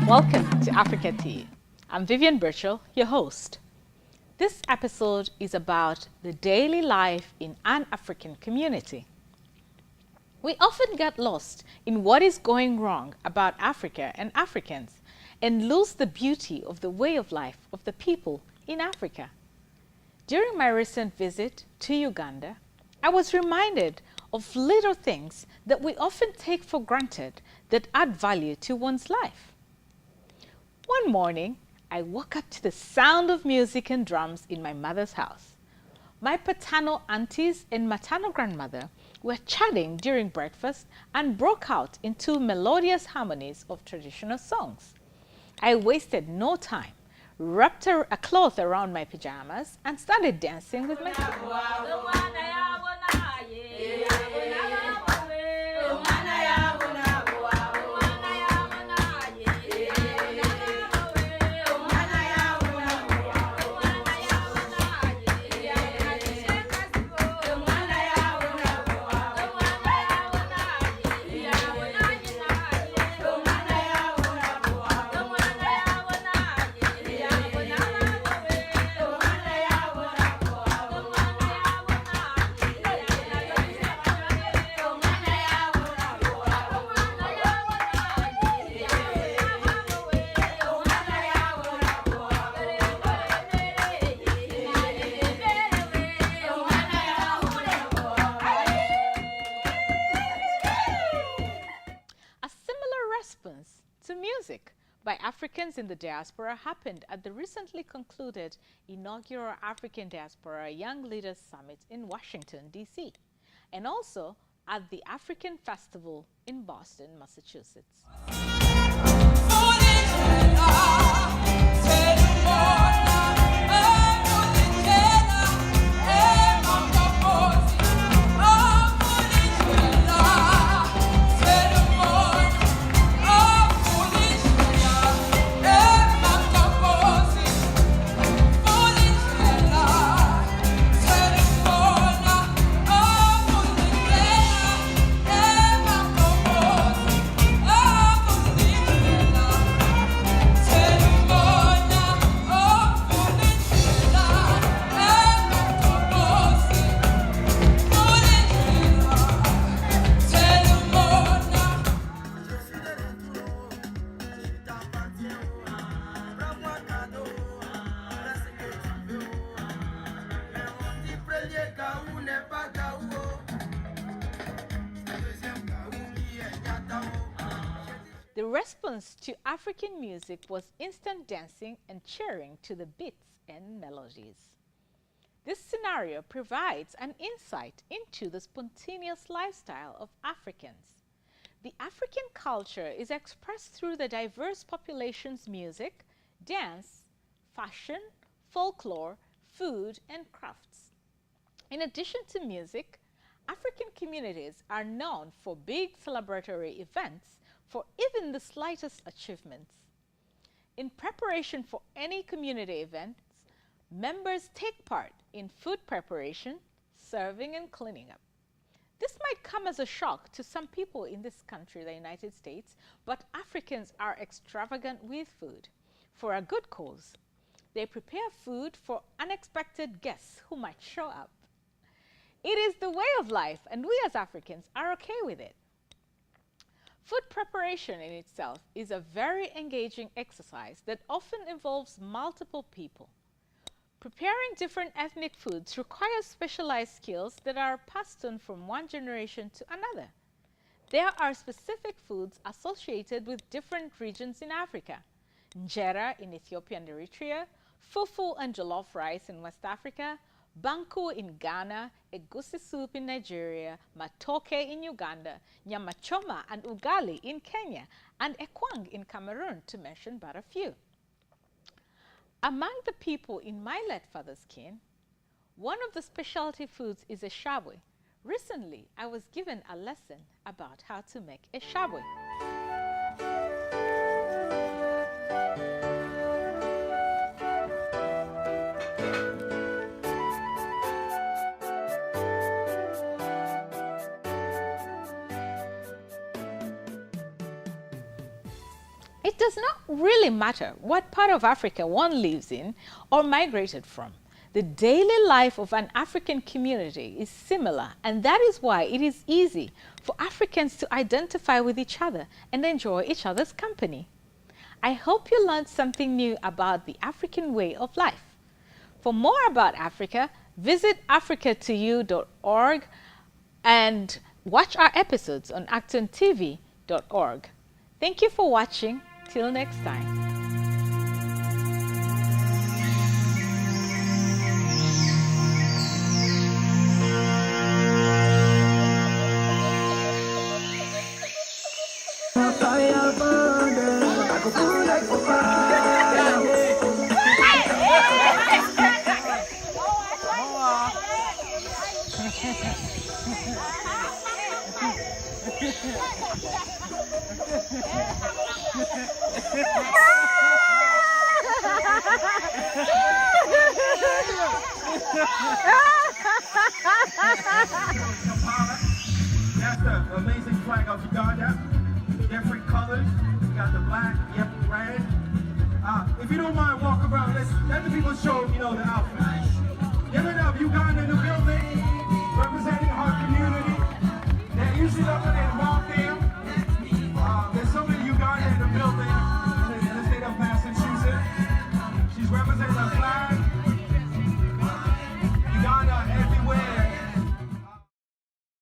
Welcome to Africa Tea. I'm Vivian Birchall, your host. This episode is about the daily life in an African community. We often get lost in what is going wrong about Africa and Africans and lose the beauty of the way of life of the people in Africa. During my recent visit to Uganda, I was reminded of little things that we often take for granted that add value to one's life. One morning, I woke up to the sound of music and drums in my mother's house. My paternal aunties and maternal grandmother were chatting during breakfast and broke out into melodious harmonies of traditional songs. I wasted no time, wrapped a cloth around my pajamas and started dancing with my kids. To music by Africans in the diaspora happened at the recently concluded inaugural African Diaspora Young Leaders Summit in Washington, D.C., and also at the African Festival in Boston, Massachusetts. The response to African music was instant dancing and cheering to the beats and melodies. This scenario provides an insight into the spontaneous lifestyle of Africans. The African culture is expressed through the diverse population's music, dance, fashion, folklore, food, and crafts. In addition to music, African communities are known for big celebratory events for even the slightest achievements. In preparation for any community events, members take part in food preparation, serving, and cleaning up. This might come as a shock to some people in this country, the United States, but Africans are extravagant with food for a good cause. They prepare food for unexpected guests who might show up. It is the way of life, and we as Africans are okay with it. Food preparation in itself is a very engaging exercise that often involves multiple people. Preparing different ethnic foods requires specialized skills that are passed on from one generation to another. There are specific foods associated with different regions in Africa. Injera in Ethiopia and Eritrea, fufu and jollof rice in West Africa, banku in Ghana, egusi soup in Nigeria, matoke in Uganda, nyama choma and ugali in Kenya, and ekwang in Cameroon, to mention but a few. Among the people in my late father's kin, one of the specialty foods is a shabwe. Recently, I was given a lesson about how to make a shabwe. It does not really matter what part of Africa one lives in or migrated from. The daily life of an African community is similar, and that is why it is easy for Africans to identify with each other and enjoy each other's company. I hope you learned something new about the African way of life. For more about Africa, visit africatoyou.org and watch our episodes on actontv.org. Thank you for watching. Till next time. That's the amazing flag of Uganda. Different colors. We got the black, yep, red. If you don't mind, walk around. Let the people show, the outfit.